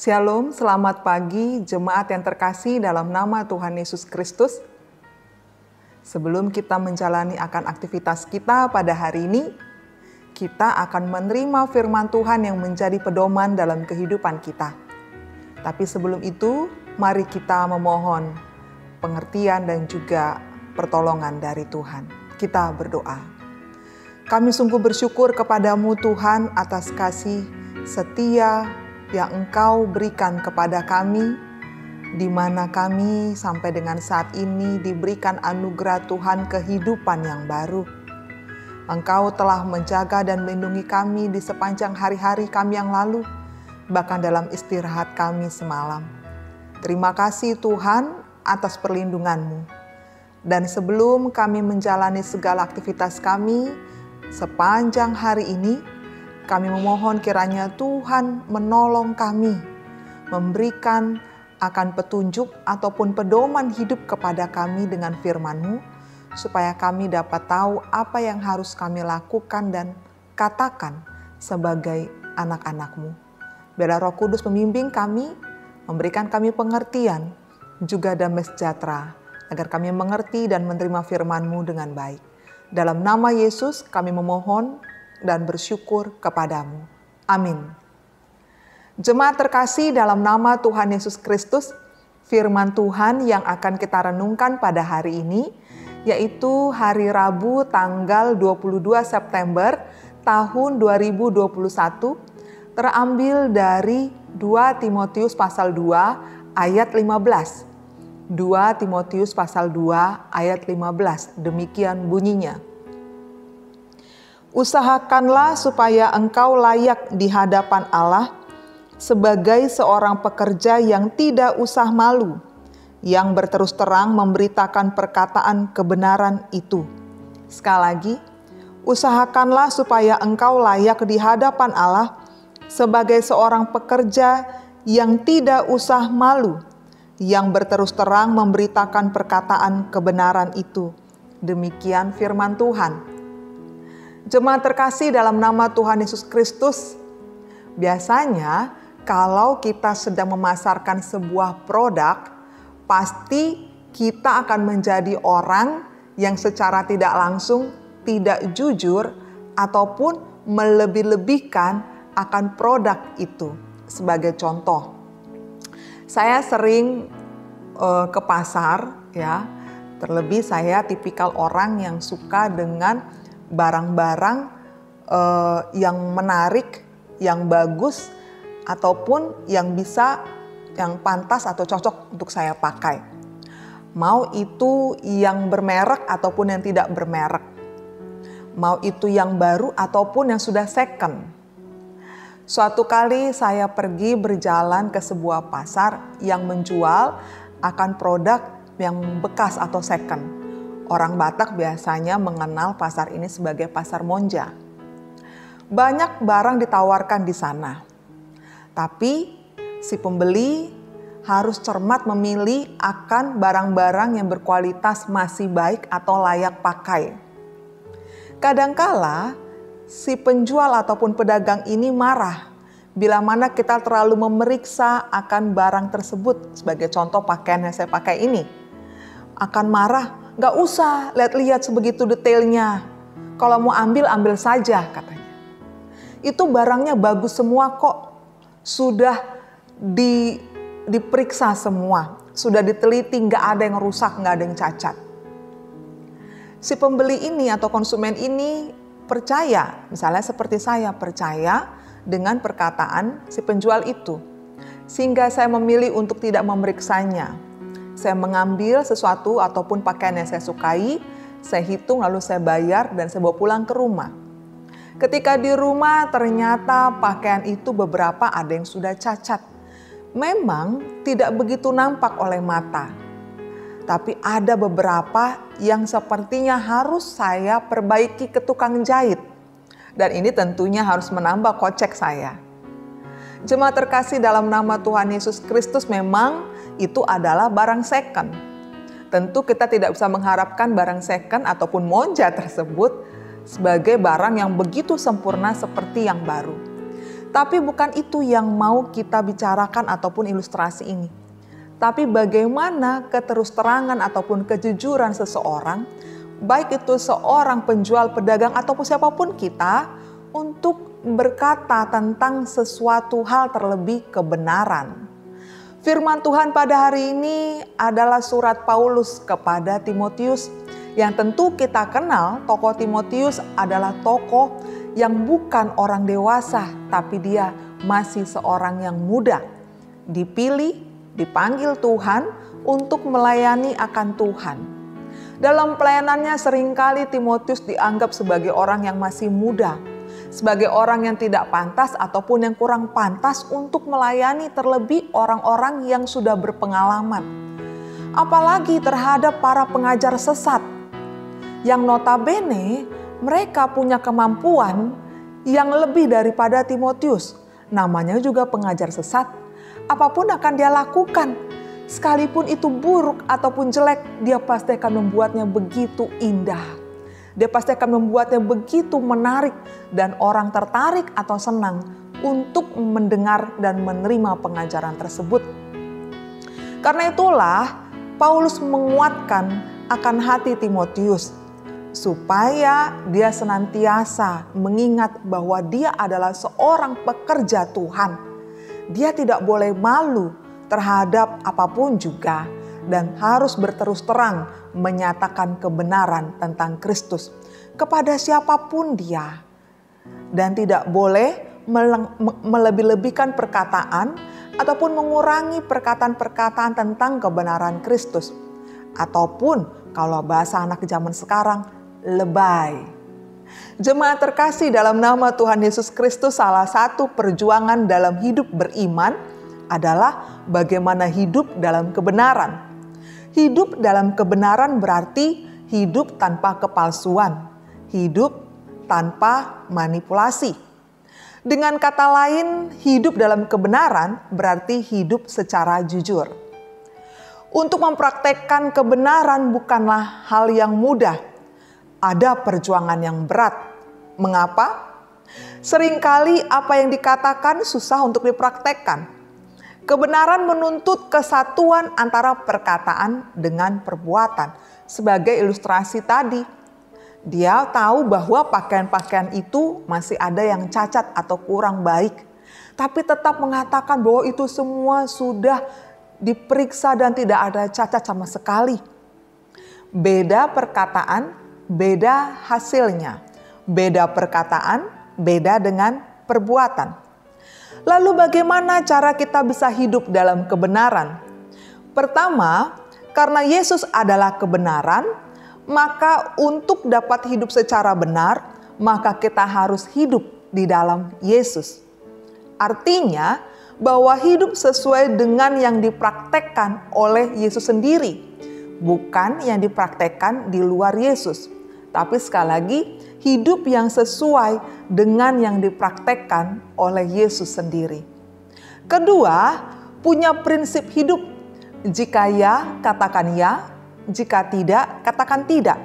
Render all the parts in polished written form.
Shalom, selamat pagi jemaat yang terkasih dalam nama Tuhan Yesus Kristus. Sebelum kita menjalani akan aktivitas kita pada hari ini, kita akan menerima firman Tuhan yang menjadi pedoman dalam kehidupan kita. Tapi sebelum itu, mari kita memohon pengertian dan juga pertolongan dari Tuhan. Kita berdoa. Kami sungguh bersyukur kepadamu Tuhan atas kasih setia yang Engkau berikan kepada kami, di mana kami sampai dengan saat ini diberikan anugerah Tuhan kehidupan yang baru. Engkau telah menjaga dan melindungi kami di sepanjang hari-hari kami yang lalu, bahkan dalam istirahat kami semalam. Terima kasih Tuhan atas perlindungan-Mu. Dan sebelum kami menjalani segala aktivitas kami sepanjang hari ini, kami memohon kiranya Tuhan menolong kami, memberikan akan petunjuk ataupun pedoman hidup kepada kami dengan firman-Mu, supaya kami dapat tahu apa yang harus kami lakukan dan katakan sebagai anak-anak-Mu. Biarlah Roh Kudus membimbing kami, memberikan kami pengertian, juga damai sejahtera, agar kami mengerti dan menerima firman-Mu dengan baik. Dalam nama Yesus kami memohon dan bersyukur kepadamu. Amin. Jemaat terkasih dalam nama Tuhan Yesus Kristus, firman Tuhan yang akan kita renungkan pada hari ini, yaitu hari Rabu tanggal 22 September tahun 2021, terambil dari 2 Timotius pasal 2 ayat 15. 2 Timotius pasal 2 ayat 15, demikian bunyinya. Usahakanlah supaya engkau layak di hadapan Allah sebagai seorang pekerja yang tidak usah malu, yang berterus terang memberitakan perkataan kebenaran itu. Sekali lagi, usahakanlah supaya engkau layak di hadapan Allah sebagai seorang pekerja yang tidak usah malu, yang berterus terang memberitakan perkataan kebenaran itu. Demikian firman Tuhan. Jemaat terkasih dalam nama Tuhan Yesus Kristus, biasanya kalau kita sedang memasarkan sebuah produk, pasti kita akan menjadi orang yang secara tidak langsung tidak jujur ataupun melebih-lebihkan akan produk itu. Sebagai contoh, saya sering ke pasar, ya. Terlebih saya tipikal orang yang suka dengan barang-barang yang menarik, yang bagus, ataupun yang pantas atau cocok untuk saya pakai. Mau itu yang bermerek ataupun yang tidak bermerek. Mau itu yang baru ataupun yang sudah second. Suatu kali saya pergi berjalan ke sebuah pasar yang menjual akan produk yang bekas atau second. Orang Batak biasanya mengenal pasar ini sebagai pasar monja. Banyak barang ditawarkan di sana. Tapi si pembeli harus cermat memilih akan barang-barang yang berkualitas masih baik atau layak pakai. Kadangkala si penjual ataupun pedagang ini marah bila mana kita terlalu memeriksa akan barang tersebut. Sebagai contoh pakaian yang saya pakai ini. Akan marah, gak usah lihat-lihat sebegitu detailnya. Kalau mau ambil, ambil saja katanya. Itu barangnya bagus semua kok. Sudah diperiksa semua. Sudah diteliti, gak ada yang rusak, gak ada yang cacat. Si pembeli ini atau konsumen ini percaya, misalnya seperti saya percaya dengan perkataan si penjual itu. Sehingga saya memilih untuk tidak memeriksanya. Saya mengambil sesuatu ataupun pakaian yang saya sukai, saya hitung lalu saya bayar dan saya bawa pulang ke rumah. Ketika di rumah ternyata pakaian itu beberapa ada yang sudah cacat. Memang tidak begitu nampak oleh mata. Tapi ada beberapa yang sepertinya harus saya perbaiki ke tukang jahit. Dan ini tentunya harus menambah kocek saya. Jemaat terkasih dalam nama Tuhan Yesus Kristus, memang itu adalah barang second. Tentu kita tidak bisa mengharapkan barang second ataupun monja tersebut sebagai barang yang begitu sempurna seperti yang baru. Tapi bukan itu yang mau kita bicarakan ataupun ilustrasi ini. Tapi bagaimana keterus-terangan ataupun kejujuran seseorang, baik itu seorang penjual, pedagang, ataupun siapapun kita, untuk berkata tentang sesuatu hal terlebih kebenaran. Firman Tuhan pada hari ini adalah surat Paulus kepada Timotius, yang tentu kita kenal tokoh Timotius adalah tokoh yang bukan orang dewasa, tapi dia masih seorang yang muda, dipilih, dipanggil Tuhan untuk melayani akan Tuhan. Dalam pelayanannya seringkali Timotius dianggap sebagai orang yang masih muda, sebagai orang yang tidak pantas ataupun yang kurang pantas untuk melayani terlebih orang-orang yang sudah berpengalaman. Apalagi terhadap para pengajar sesat, yang notabene mereka punya kemampuan yang lebih daripada Timotius. Namanya juga pengajar sesat. Apapun akan dia lakukan, sekalipun itu buruk ataupun jelek, dia pasti akan membuatnya begitu indah. Dia pasti akan membuatnya begitu menarik dan orang tertarik atau senang untuk mendengar dan menerima pengajaran tersebut. Karena itulah Paulus menguatkan akan hati Timotius supaya dia senantiasa mengingat bahwa dia adalah seorang pekerja Tuhan. Dia tidak boleh malu terhadap apapun juga dan harus berterus terang menyatakan kebenaran tentang Kristus kepada siapapun dia. Dan tidak boleh melebih-lebihkan perkataan ataupun mengurangi perkataan-perkataan tentang kebenaran Kristus. Ataupun kalau bahasa anak zaman sekarang, lebay. Jemaat terkasih dalam nama Tuhan Yesus Kristus, salah satu perjuangan dalam hidup beriman adalah bagaimana hidup dalam kebenaran. Hidup dalam kebenaran berarti hidup tanpa kepalsuan, hidup tanpa manipulasi. Dengan kata lain, hidup dalam kebenaran berarti hidup secara jujur. Untuk mempraktekkan kebenaran bukanlah hal yang mudah. Ada perjuangan yang berat. Mengapa? Seringkali apa yang dikatakan susah untuk dipraktekkan. Kebenaran menuntut kesatuan antara perkataan dengan perbuatan. Sebagai ilustrasi tadi, dia tahu bahwa pakaian-pakaian itu masih ada yang cacat atau kurang baik. Tapi tetap mengatakan bahwa itu semua sudah diperiksa dan tidak ada cacat sama sekali. Beda perkataan, beda hasilnya. Beda perkataan, beda dengan perbuatan. Lalu bagaimana cara kita bisa hidup dalam kebenaran? Pertama, karena Yesus adalah kebenaran, maka untuk dapat hidup secara benar, maka kita harus hidup di dalam Yesus. Artinya bahwa hidup sesuai dengan yang dipraktekkan oleh Yesus sendiri, bukan yang dipraktekkan di luar Yesus. Tapi sekali lagi, hidup yang sesuai dengan yang dipraktekkan oleh Yesus sendiri. Kedua, punya prinsip hidup. Jika ya, katakan ya. Jika tidak, katakan tidak.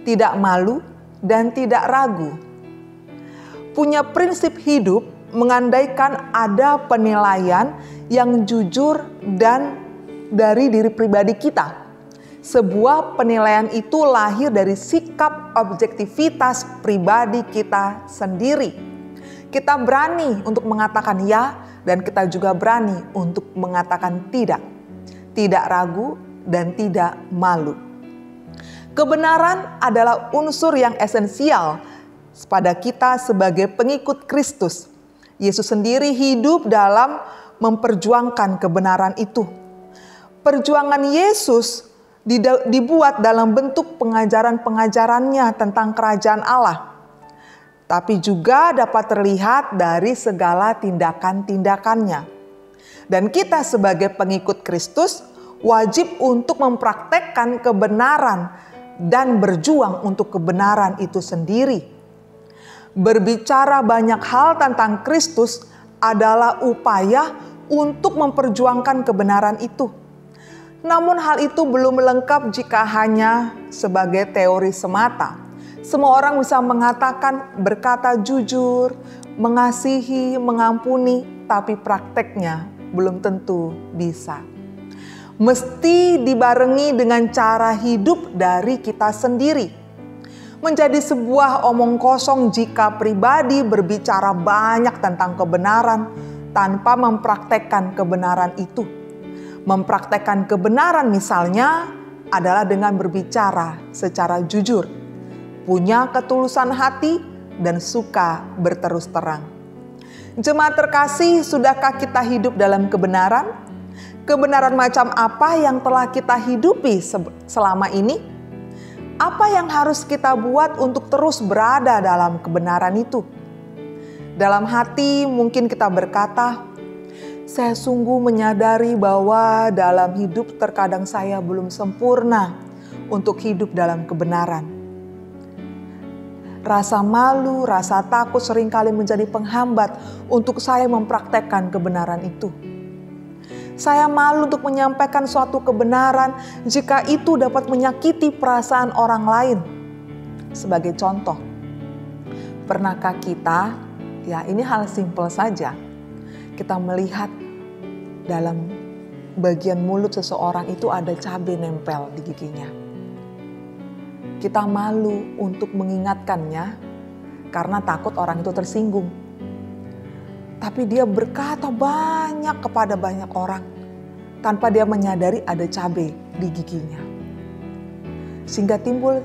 Tidak malu dan tidak ragu. Punya prinsip hidup mengandaikan ada penilaian yang jujur dan dari diri pribadi kita. Sebuah penilaian itu lahir dari sikap objektivitas pribadi kita sendiri. Kita berani untuk mengatakan ya dan kita juga berani untuk mengatakan tidak. Tidak ragu dan tidak malu. Kebenaran adalah unsur yang esensial pada kita sebagai pengikut Kristus. Yesus sendiri hidup dalam memperjuangkan kebenaran itu. Perjuangan Yesus dibuat dalam bentuk pengajaran-pengajarannya tentang kerajaan Allah. Tapi juga dapat terlihat dari segala tindakan-tindakannya. Dan kita sebagai pengikut Kristus wajib untuk mempraktekkan kebenaran dan berjuang untuk kebenaran itu sendiri. Berbicara banyak hal tentang Kristus adalah upaya untuk memperjuangkan kebenaran itu. Namun hal itu belum lengkap jika hanya sebagai teori semata. Semua orang bisa mengatakan, berkata jujur, mengasihi, mengampuni, tapi prakteknya belum tentu bisa. Mesti dibarengi dengan cara hidup dari kita sendiri. Menjadi sebuah omong kosong jika pribadi berbicara banyak tentang kebenaran tanpa mempraktekkan kebenaran itu. Mempraktekkan kebenaran misalnya adalah dengan berbicara secara jujur, punya ketulusan hati, dan suka berterus terang. Jemaat terkasih, sudahkah kita hidup dalam kebenaran? Kebenaran macam apa yang telah kita hidupi selama ini? Apa yang harus kita buat untuk terus berada dalam kebenaran itu? Dalam hati mungkin kita berkata, saya sungguh menyadari bahwa dalam hidup terkadang saya belum sempurna untuk hidup dalam kebenaran. Rasa malu, rasa takut seringkali menjadi penghambat untuk saya mempraktekkan kebenaran itu. Saya malu untuk menyampaikan suatu kebenaran jika itu dapat menyakiti perasaan orang lain. Sebagai contoh, pernahkah kita, ya ini hal simpel saja, kita melihat dalam bagian mulut seseorang itu ada cabai nempel di giginya. Kita malu untuk mengingatkannya karena takut orang itu tersinggung. Tapi dia berkata banyak kepada banyak orang tanpa dia menyadari ada cabai di giginya. Sehingga timbul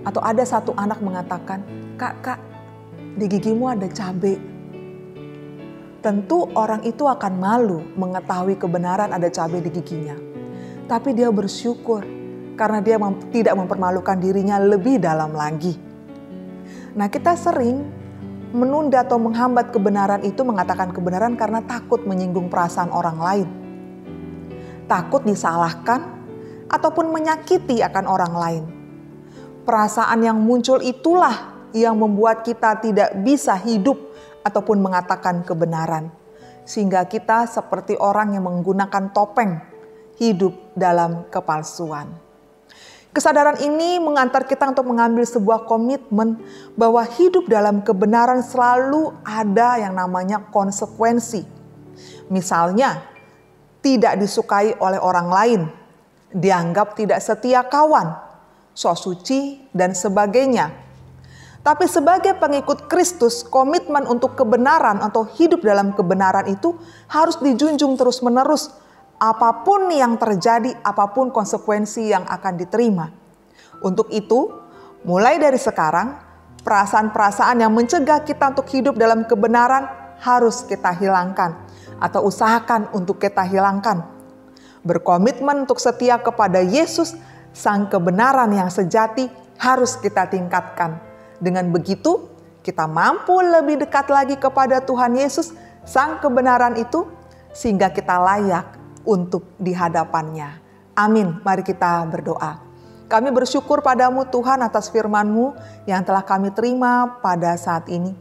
atau ada satu anak mengatakan, Kak, di gigimu ada cabai. Tentu orang itu akan malu mengetahui kebenaran ada cabai di giginya. Tapi dia bersyukur karena dia tidak mempermalukan dirinya lebih dalam lagi. Nah, kita sering menunda atau menghambat kebenaran itu, mengatakan kebenaran karena takut menyinggung perasaan orang lain. Takut disalahkan ataupun menyakiti akan orang lain. Perasaan yang muncul itulah yang membuat kita tidak bisa hidup ataupun mengatakan kebenaran. Sehingga kita seperti orang yang menggunakan topeng, hidup dalam kepalsuan. Kesadaran ini mengantar kita untuk mengambil sebuah komitmen bahwa hidup dalam kebenaran selalu ada yang namanya konsekuensi. Misalnya, tidak disukai oleh orang lain, dianggap tidak setia kawan, sok suci, dan sebagainya. Tapi sebagai pengikut Kristus, komitmen untuk kebenaran atau hidup dalam kebenaran itu harus dijunjung terus-menerus. Apapun yang terjadi, apapun konsekuensi yang akan diterima. Untuk itu, mulai dari sekarang, perasaan-perasaan yang mencegah kita untuk hidup dalam kebenaran harus kita hilangkan atau usahakan untuk kita hilangkan. Berkomitmen untuk setia kepada Yesus, Sang kebenaran yang sejati harus kita tingkatkan. Dengan begitu, kita mampu lebih dekat lagi kepada Tuhan Yesus, Sang kebenaran itu, sehingga kita layak untuk di hadapannya. Amin. Mari kita berdoa. Kami bersyukur padamu Tuhan atas firman-Mu yang telah kami terima pada saat ini.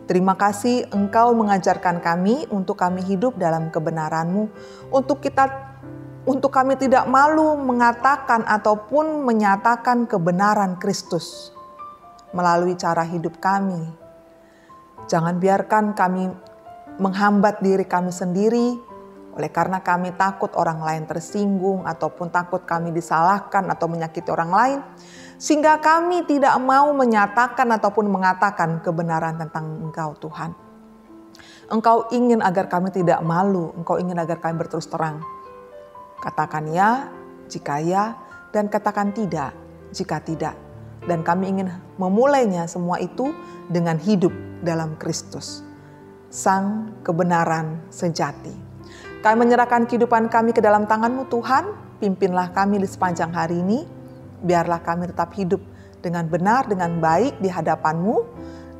Terima kasih Engkau mengajarkan kami untuk kami hidup dalam kebenaran-Mu. Untuk kami tidak malu mengatakan ataupun menyatakan kebenaran Kristus melalui cara hidup kami. Jangan biarkan kami menghambat diri kami sendiri, oleh karena kami takut orang lain tersinggung ataupun takut kami disalahkan atau menyakiti orang lain. Sehingga kami tidak mau menyatakan ataupun mengatakan kebenaran tentang Engkau Tuhan. Engkau ingin agar kami tidak malu, Engkau ingin agar kami berterus terang. Katakan ya jika ya dan katakan tidak jika tidak. Dan kami ingin memulainya semua itu dengan hidup dalam Kristus, Sang kebenaran sejati. Kami menyerahkan kehidupan kami ke dalam tangan-Mu Tuhan, pimpinlah kami di sepanjang hari ini, biarlah kami tetap hidup dengan benar, dengan baik di hadapan-Mu,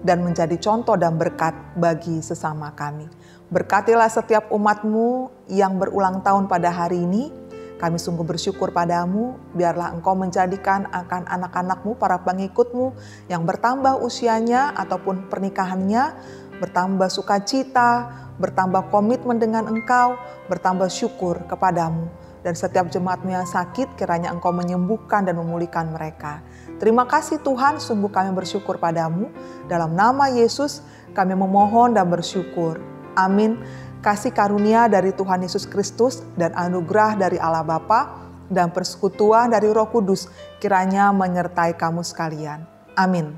dan menjadi contoh dan berkat bagi sesama kami. Berkatilah setiap umat-Mu yang berulang tahun pada hari ini, kami sungguh bersyukur padamu, biarlah Engkau menjadikan akan anak-anak-Mu, para pengikut-Mu yang bertambah usianya ataupun pernikahannya, bertambah sukacita, bertambah komitmen dengan Engkau, bertambah syukur kepadamu. Dan setiap jemaat-Mu yang sakit, kiranya Engkau menyembuhkan dan memulihkan mereka. Terima kasih Tuhan, sungguh kami bersyukur padamu. Dalam nama Yesus, Kami memohon dan bersyukur. Amin. Kasih karunia dari Tuhan Yesus Kristus dan anugerah dari Allah Bapa dan persekutuan dari Roh Kudus kiranya menyertai kamu sekalian. Amin.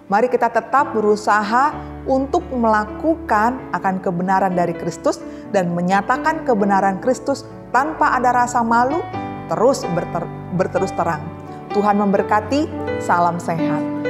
Mari kita tetap berusaha untuk melakukan akan kebenaran dari Kristus dan menyatakan kebenaran Kristus tanpa ada rasa malu, terus berterus terang. Tuhan memberkati, salam sehat.